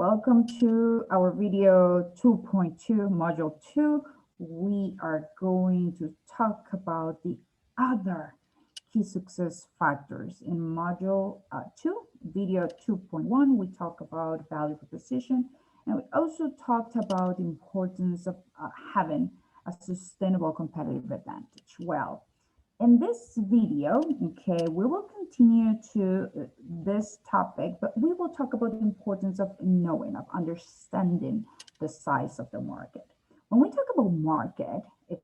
Welcome to our video 2.2, module 2. We are going to talk about the other key success factors. In module 2, video 2.1, we talk about value proposition, and we also talked about the importance of having a sustainable competitive advantage. Well, in this video, okay, we will continue to this topic, but we will talk about the importance of knowing, of understanding the size of the market. When we talk about market, if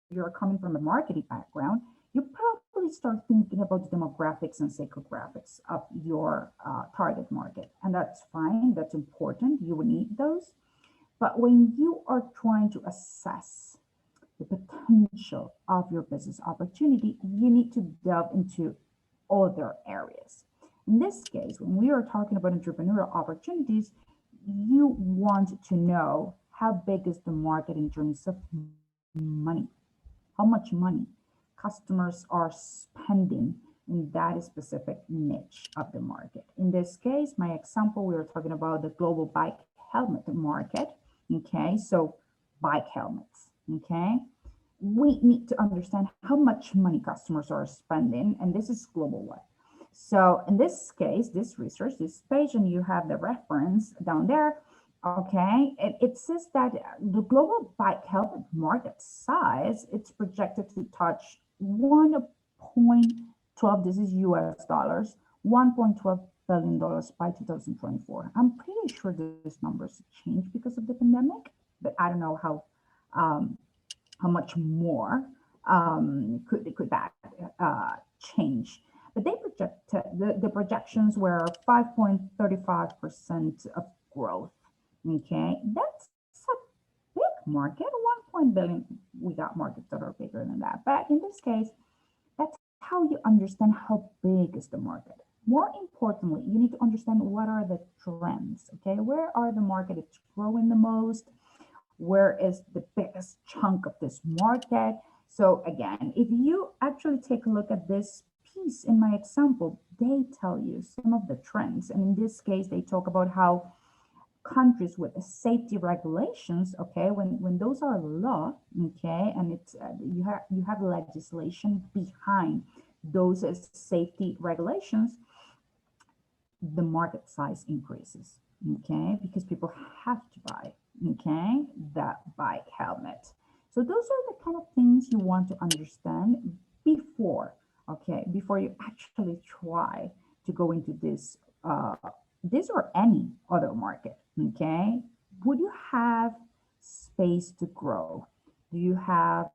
you're coming from a marketing background, you probably start thinking about the demographics and psychographics of your target market. And that's fine, that's important, you will need those. But when you are trying to assess the potential of your business opportunity, you need to delve into other areas. In this case, when we are talking about entrepreneurial opportunities, you want to know how big is the market in terms of money, how much money customers are spending in that specific niche of the market. In this case, my example, we were talking about the global bike helmet market. Okay, so bike helmets. Okay, we need to understand how much money customers are spending, and this is global wide. So in this case, this research, this page, and you have the reference down there. Okay, it says that the global bike helmet market size, it's projected to touch 1.12, this is US dollars, $1.12 billion by 2024. I'm pretty sure these numbers changed because of the pandemic, but I don't know how much more could that change. But they projected, the projections were 5.35% of growth. Okay, that's a big market. 1 billion, we got markets that are bigger than that. But in this case, that's how you understand how big is the market. More importantly, you need to understand what are the trends. Okay, where are the market it's growing the most? Where is the biggest chunk of this market? So again, if you actually take a look at this piece in my example, they tell you some of the trends. And in this case, they talk about how countries with safety regulations, okay, when those are law, okay, and it's you have legislation behind those safety regulations, the market size increases, okay, because people have to buy, okay, that bike helmet. So those are the kind of things you want to understand before, okay, before you actually try to go into this or any other market, okay? Would you have space to grow? Do you have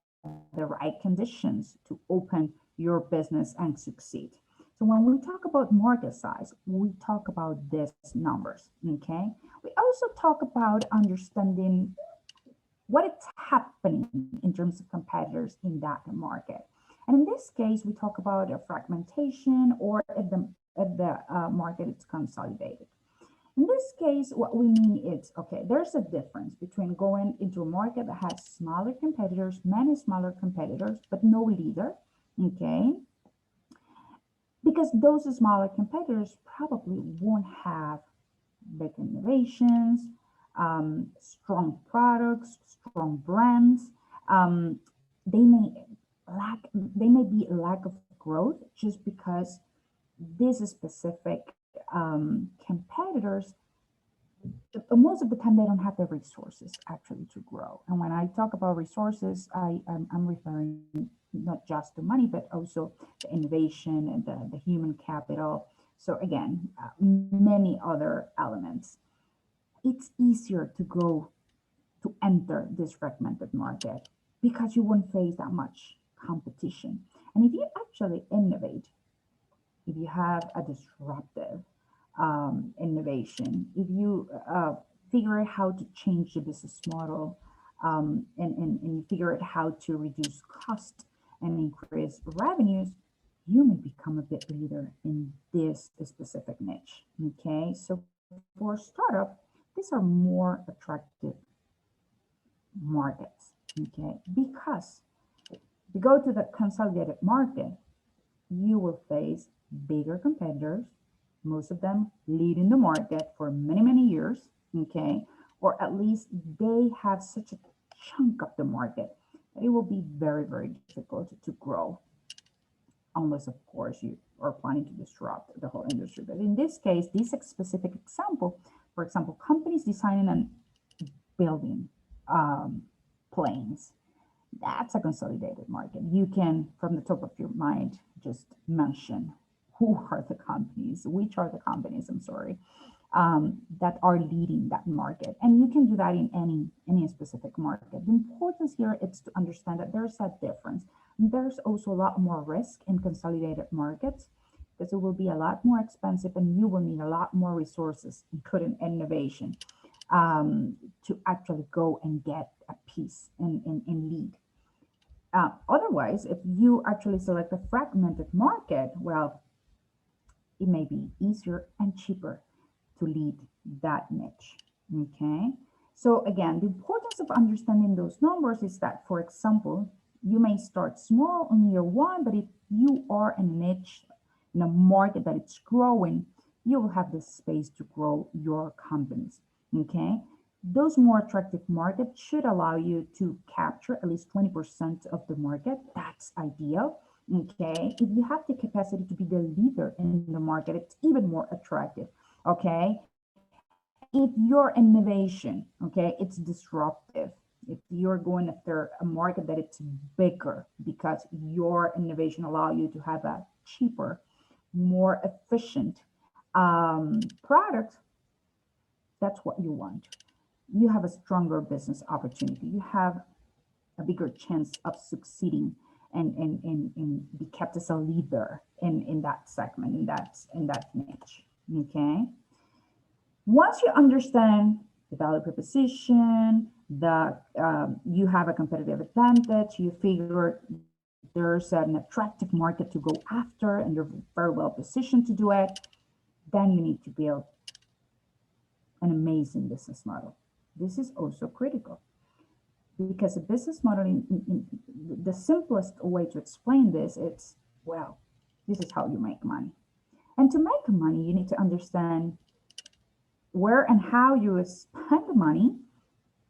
the right conditions to open your business and succeed? So when we talk about market size, we talk about these numbers, okay? We also talk about understanding what is happening in terms of competitors in that market. And in this case, we talk about a fragmentation or if the market is consolidated. In this case, what we mean is, okay, there's a difference between going into a market that has smaller competitors, many smaller competitors, but no leader, okay? Because those smaller competitors probably won't have big innovations, strong products, strong brands. They may be a lack of growth just because this specific competitors, most of the time they don't have the resources actually to grow. And when I talk about resources, I'm referring not just to money, but also the innovation and the human capital. So again, many other elements. It's easier to enter this fragmented market because you won't face that much competition. And if you actually innovate, if you have a disruptive innovation, if you figure out how to change the business model and you figure out how to reduce cost and increase revenues, you may become a bit leader in this specific niche. Okay, so for startup, these are more attractive markets. Okay, because if you go to the consolidated market, you will face bigger competitors, most of them leading the market for many, many years, okay? Or at least they have such a chunk of the market that it will be very, very difficult to grow, unless, of course, you are planning to disrupt the whole industry. But in this case, this specific example, for example, companies designing and building planes, that's a consolidated market. You can, from the top of your mind, just mention who are the companies, which are the companies, I'm sorry, that are leading that market. And you can do that in any specific market. The importance here is to understand that there's a difference. There's also a lot more risk in consolidated markets because it will be a lot more expensive and you will need a lot more resources, including innovation, to actually go and get a piece and lead. Otherwise, if you actually select a fragmented market, well, it may be easier and cheaper to lead that niche, okay? So again, the importance of understanding those numbers is that, for example, you may start small on year one, but if you are in a niche, in a market that it's growing, you will have the space to grow your companies, okay? Those more attractive markets should allow you to capture at least 20% of the market. That's ideal. Okay, if you have the capacity to be the leader in the market, it's even more attractive. Okay, if your innovation, okay, it's disruptive, if you're going after a market that it's bigger because your innovation allow you to have a cheaper, more efficient product, that's what you want. You have a stronger business opportunity. You have a bigger chance of succeeding and be kept as a leader in that segment, in that niche. Okay. Once you understand the value proposition, you have a competitive advantage, you figure there's an attractive market to go after and you're very well positioned to do it, then you need to build an amazing business model. This is also critical because a business model, in the simplest way to explain this, it's, well, this is how you make money. And to make money, you need to understand where and how you spend the money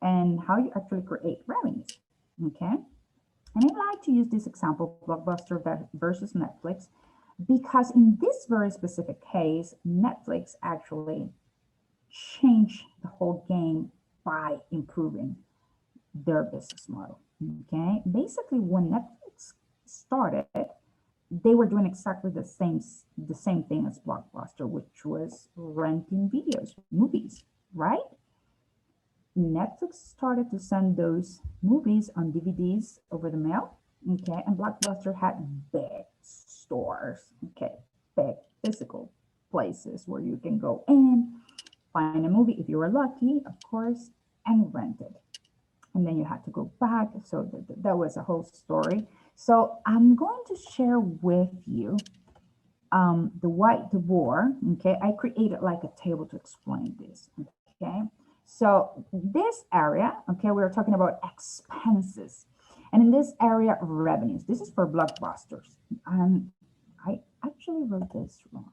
and how you actually create revenues, okay? And I like to use this example, Blockbuster versus Netflix, because in this very specific case, Netflix actually changed the whole game by improving their business model, okay? Basically, when Netflix started, they were doing exactly the same thing as Blockbuster, which was renting videos, movies, right? Netflix started to send those movies on DVDs over the mail, okay? And Blockbuster had big stores, okay? Big physical places where you can go in, find a movie if you were lucky, of course, and rent it. And then you had to go back. So that was a whole story. So I'm going to share with you the whiteboard, okay? I created like a table to explain this, okay? So this area, okay, we're talking about expenses. And in this area, revenues. This is for Blockbusters. And I actually wrote this wrong.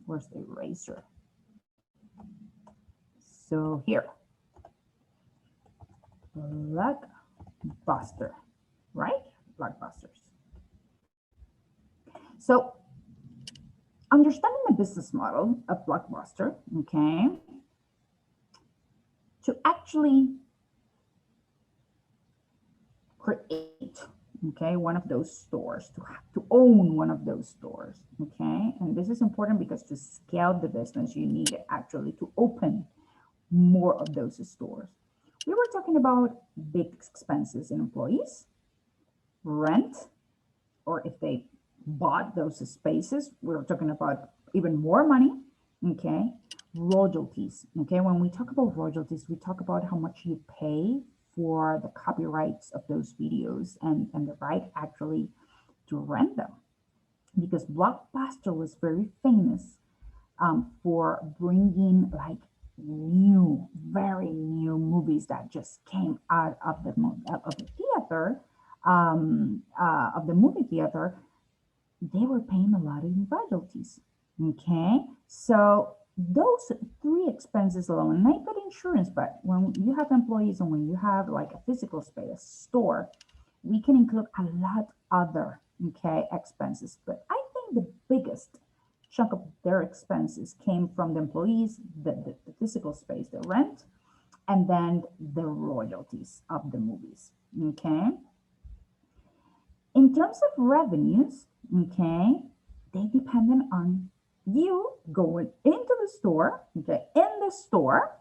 Where's the eraser? So here, Blockbuster, right? Blockbusters. So understanding the business model of Blockbuster, okay, to actually create, okay, one of those stores, to own one of those stores, okay? And this is important because to scale the business, you need actually to open more of those stores. We were talking about big expenses in employees, rent, or if they bought those spaces, we're talking about even more money, okay? Royalties, okay? When we talk about royalties, we talk about how much you pay for the copyrights of those videos and the right actually to rent them. Because Blockbuster was very famous for bringing like new, very new movies that just came out of the theater, of the movie theater. They were paying a lot in royalties, okay? So those three expenses alone, and I put insurance, but when you have employees and when you have like a physical space, a store, we can include a lot other, okay, expenses. But I think the biggest chunk of their expenses came from the employees, the physical space, the rent, and then the royalties of the movies, okay? In terms of revenues, okay, they depended on you going into the store, okay, in the store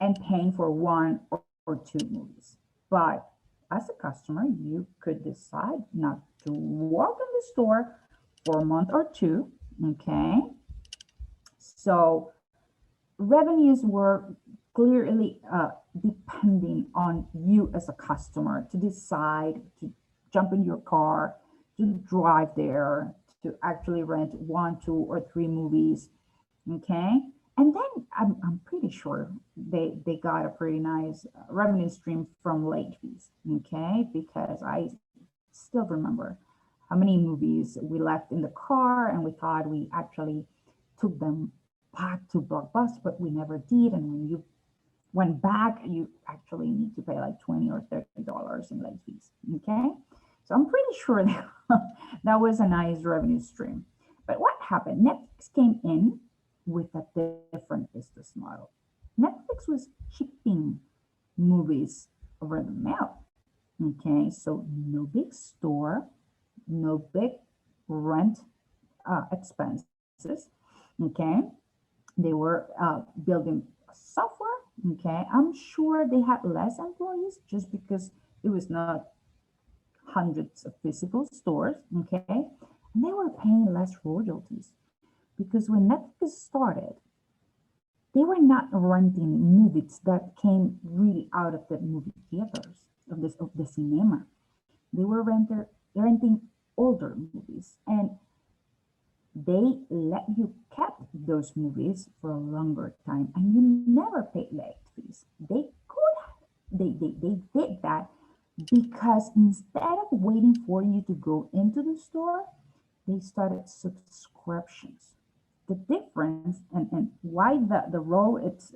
and paying for one or two movies. But as a customer, you could decide not to walk in the store for a month or two, okay? So revenues were clearly depending on you as a customer to decide to jump in your car, to drive there, to actually rent one, two, or three movies, okay? And then I'm pretty sure they got a pretty nice revenue stream from late fees, okay? Because I still remember how many movies we left in the car and we thought we actually took them back to Blockbuster, but we never did. And when you went back, you actually need to pay like $20 or $30 in late fees, okay? So I'm pretty sure that that was a nice revenue stream. But what happened? Netflix came in with a different business model. Netflix was shipping movies over the mail, okay? So no big store, no big rent expenses, okay? They were building software, okay? I'm sure they had less employees just because it was not hundreds of physical stores, okay? And they were paying less royalties because when Netflix started, they were not renting movies that came really out of the movie theaters of the cinema. They were renting older movies, and they let you keep those movies for a longer time, and you never paid late fees. They did that because instead of waiting for you to go into the store, they started subscriptions. The difference and why the row it's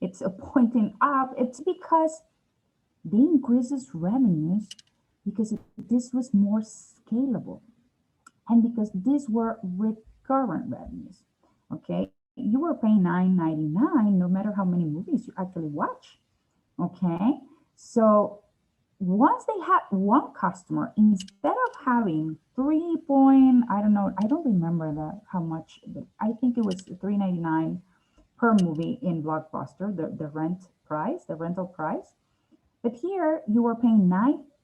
it's pointing up, it's because they increases revenues because this was more scalable and because these were recurrent revenues. Okay, you were paying $9.99 no matter how many movies you actually watch. Okay, so once they had one customer, instead of having 3 point, I don't know, I don't remember how much, but I think it was $3.99 per movie in Blockbuster, the rental price. But here you were paying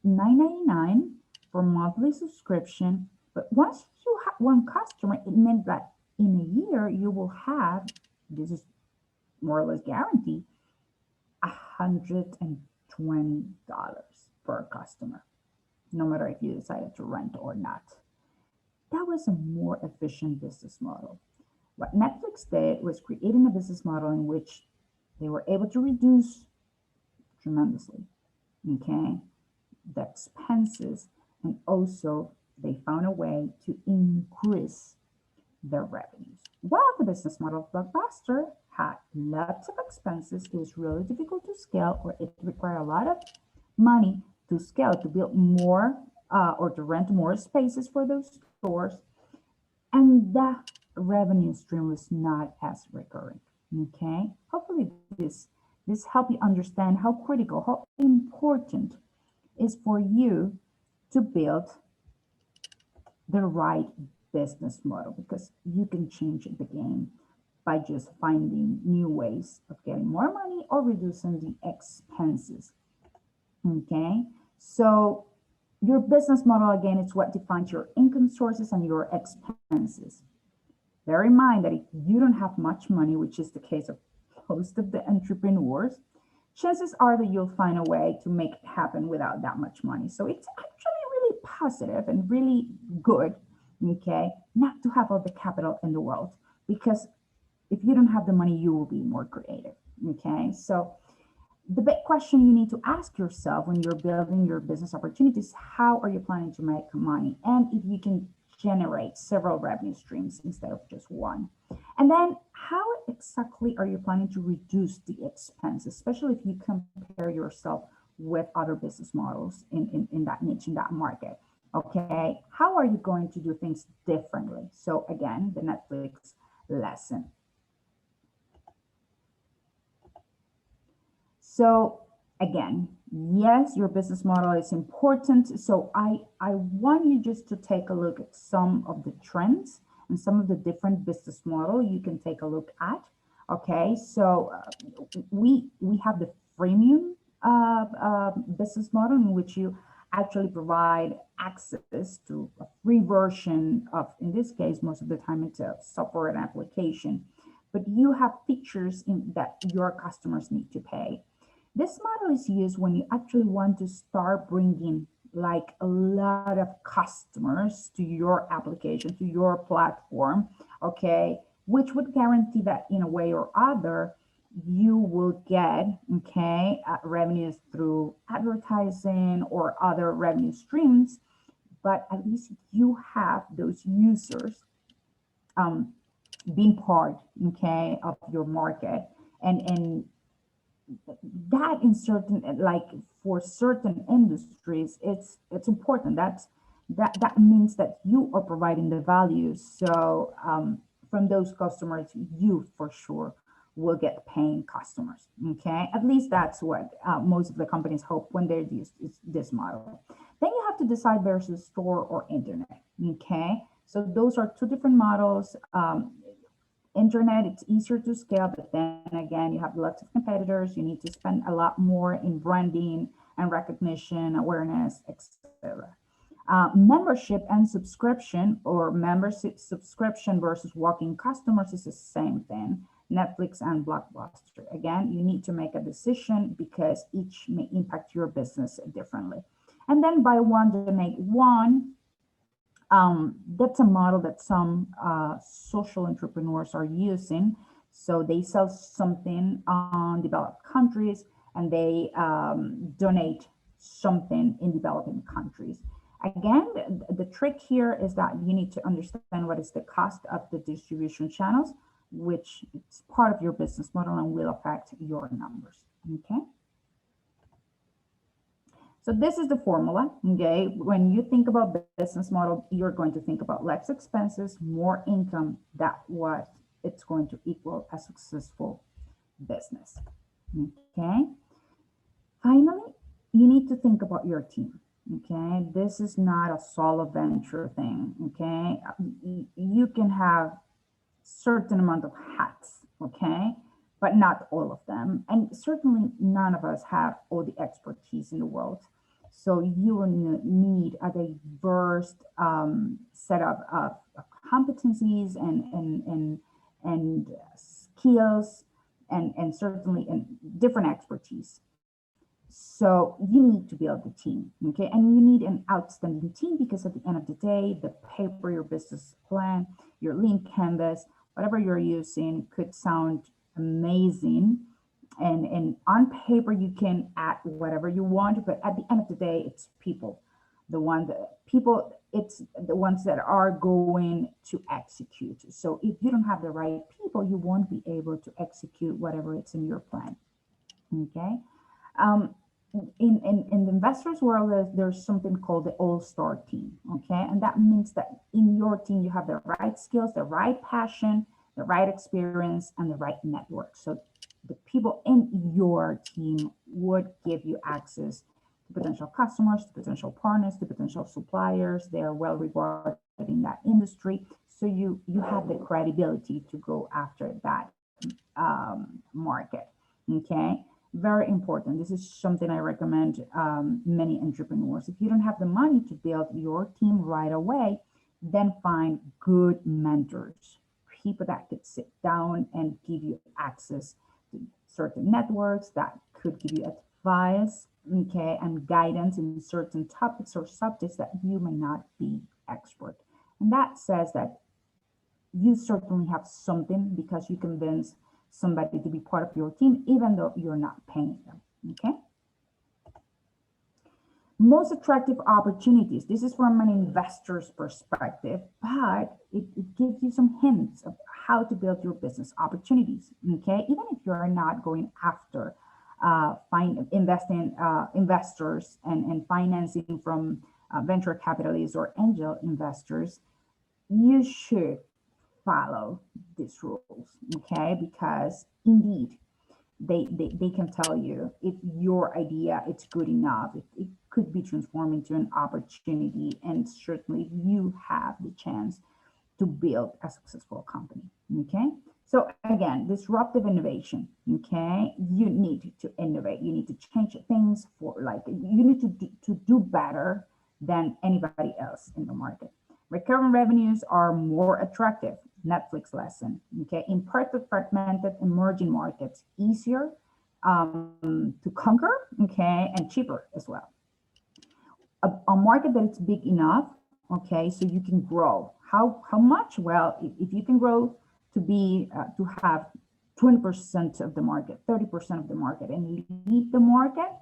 $9.99 for monthly subscription. But once you have one customer, it meant that in a year you will have, this is more or less guaranteed, $120 per customer, no matter if you decided to rent or not. That was a more efficient business model. What Netflix did was creating a business model in which they were able to reduce tremendously, okay, the expenses, and also they found a way to increase their revenues. While the business model of Blockbuster had lots of expenses, it was really difficult to scale, or it required a lot of money to scale, to build more or to rent more spaces for those stores, and the revenue stream was not as recurring. Okay, hopefully this help you understand how critical, how important is for you to build the right business model, because you can change the game by just finding new ways of getting more money or reducing the expenses. Okay, so your business model, again, it's what defines your income sources and your expenses. Bear in mind that if you don't have much money, which is the case of most of the entrepreneurs, chances are that you'll find a way to make it happen without that much money. So it's actually really positive and really good, okay, not to have all the capital in the world, because if you don't have the money, you will be more creative, okay? So the big question you need to ask yourself when you're building your business opportunities, how are you planning to make money? And if you can generate several revenue streams instead of just one. And then how exactly are you planning to reduce the expense, especially if you compare yourself with other business models in that niche, in that market? Okay, how are you going to do things differently? So again, the Netflix lesson. So again, yes, your business model is important. So I want you just to take a look at some of the trends and some of the different business model you can take a look at. Okay, so we have the freemium business model, in which you actually provide access to a free version of, in this case, most of the time it's a software and application, but you have features that your customers need to pay. This model is used when you actually want to start bringing like a lot of customers to your application, to your platform, okay, which would guarantee that in a way or other, you will get, okay, revenues through advertising or other revenue streams, but at least you have those users being part, okay, of your market. And that in certain, like for certain industries, it's important. That means that you are providing the value. So from those customers, you for sure will get paying customers. Okay, at least that's what most of the companies hope when they use this model. Then you have to decide versus store or internet. Okay, so those are two different models. Internet, it's easier to scale, but then again, you have lots of competitors. You need to spend a lot more in branding and recognition, awareness, etc. Membership and subscription, or membership subscription versus walking customers, is the same thing. Netflix and Blockbuster. Again, you need to make a decision because each may impact your business differently. And then buy one, donate one. That's a model that some social entrepreneurs are using. So they sell something on developed countries and they donate something in developing countries. Again, the trick here is that you need to understand what is the cost of the distribution channels, which is part of your business model and will affect your numbers. Okay. So this is the formula, okay? When you think about business model, you're going to think about less expenses, more income. That's what it's going to equal a successful business, okay? Finally, you need to think about your team, okay? This is not a solo venture thing, okay? You can have certain amount of hats, okay? But not all of them. And certainly none of us have all the expertise in the world. So you will need a diverse set of competencies and skills and certainly different expertise. So you need to build a team, okay? And you need an outstanding team because at the end of the day, the paper, your business plan, your lean canvas, whatever you're using could sound amazing. And on paper, you can add whatever you want, but at the end of the day, it's people. It's the ones that are going to execute. So if you don't have the right people, you won't be able to execute whatever it's in your plan, okay? In the investors world, there's something called the all-star team, okay? And that means that in your team, you have the right skills, the right passion, the right experience, and the right network. So the people in your team would give you access to potential customers, to potential partners, to potential suppliers. They are well regarded in that industry. So you have the credibility to go after that market, okay? Very important. This is something I recommend many entrepreneurs. If you don't have the money to build your team right away, then find good mentors, people that could sit down and give you access to certain networks, that could give you advice, okay, and guidance in certain topics or subjects that you may not be expert. And that says that you certainly have something because you convince somebody to be part of your team, even though you're not paying them, okay? Most attractive opportunities. This is from an investor's perspective, but it gives you some hints of how to build your business opportunities. Okay, even if you're not going after investing investors and financing from venture capitalists or angel investors, you should follow these rules. Okay, because indeed they can tell you if your idea it's good enough, it could be transformed into an opportunity, and certainly you have the chance to build a successful company. Okay, so again, disruptive innovation. Okay, you need to innovate, you need to change things for, like, you need to do better than anybody else in the market. Recurring revenues are more attractive. Netflix lesson. Okay, imperfect, fragmented, emerging markets, easier to conquer. Okay, and cheaper as well. A market that is big enough. Okay, so you can grow. How much? Well, if you can grow to be to have 20% of the market, 30% of the market, and lead the market,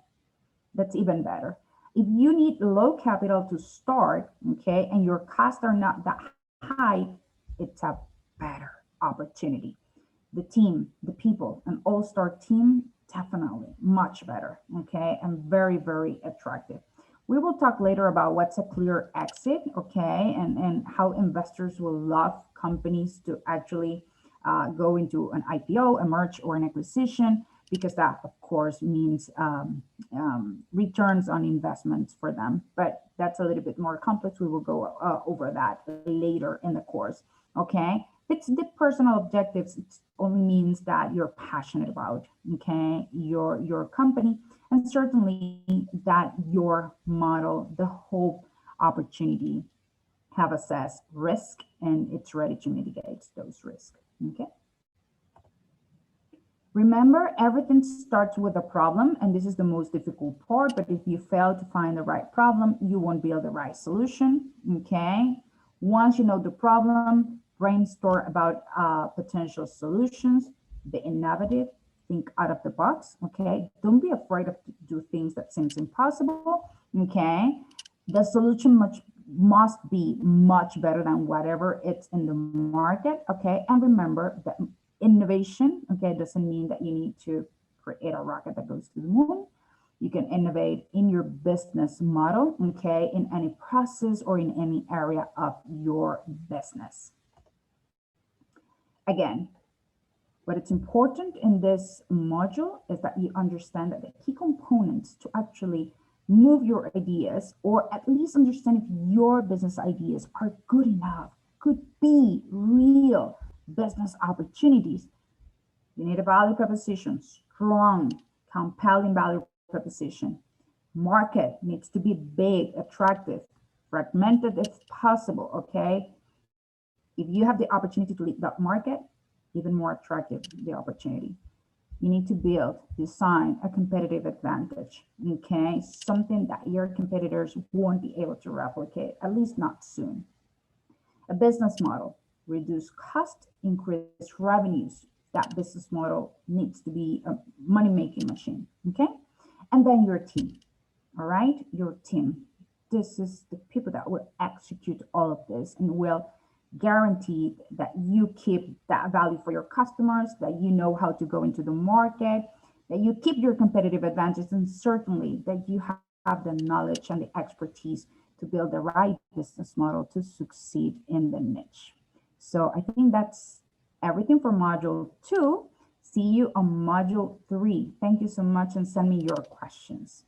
that's even better. If you need low capital to start, okay, and your costs are not that high, it's a better opportunity. The team, the people, an all-star team, definitely much better, okay, and very, very attractive. We will talk later about what's a clear exit, okay, and how investors will love companies to actually go into an IPO, a merge, or an acquisition, because that, of course, means returns on investments for them. But that's a little bit more complex. We will go over that later in the course, okay? It's the personal objectives. It only means that you're passionate about, okay, your company, and certainly that your model, the whole opportunity, have assessed risk and it's ready to mitigate those risks, okay? Remember, everything starts with a problem, and this is the most difficult part, but if you fail to find the right problem, you won't build the right solution, okay? Once you know the problem, brainstorm about potential solutions, be innovative, think out of the box, okay? Don't be afraid of do things that seems impossible, okay? The solution must be much better than whatever it's in the market, okay? And remember that innovation, okay, doesn't mean that you need to create a rocket that goes to the moon. You can innovate in your business model, okay, in any process or in any area of your business. Again, what it's important in this module is that you understand that the key components to actually move your ideas, or at least understand if your business ideas are good enough, could be real business opportunities. You need a value proposition, strong, compelling value proposition. Market needs to be big, attractive, fragmented if possible, okay? If you have the opportunity to lead that market, even more attractive the opportunity. You need to build, design a competitive advantage, okay? Something that your competitors won't be able to replicate, at least not soon. A business model, reduce cost, increase revenues. That business model needs to be a money-making machine, okay? And then your team, all right? Your team. This is the people that will execute all of this and will guarantee that you keep that value for your customers, that you know how to go into the market, that you keep your competitive advantage, and certainly that you have the knowledge and the expertise to build the right business model to succeed in the niche. So I think that's everything for module 2. See you on module 3. Thank you so much, and send me your questions.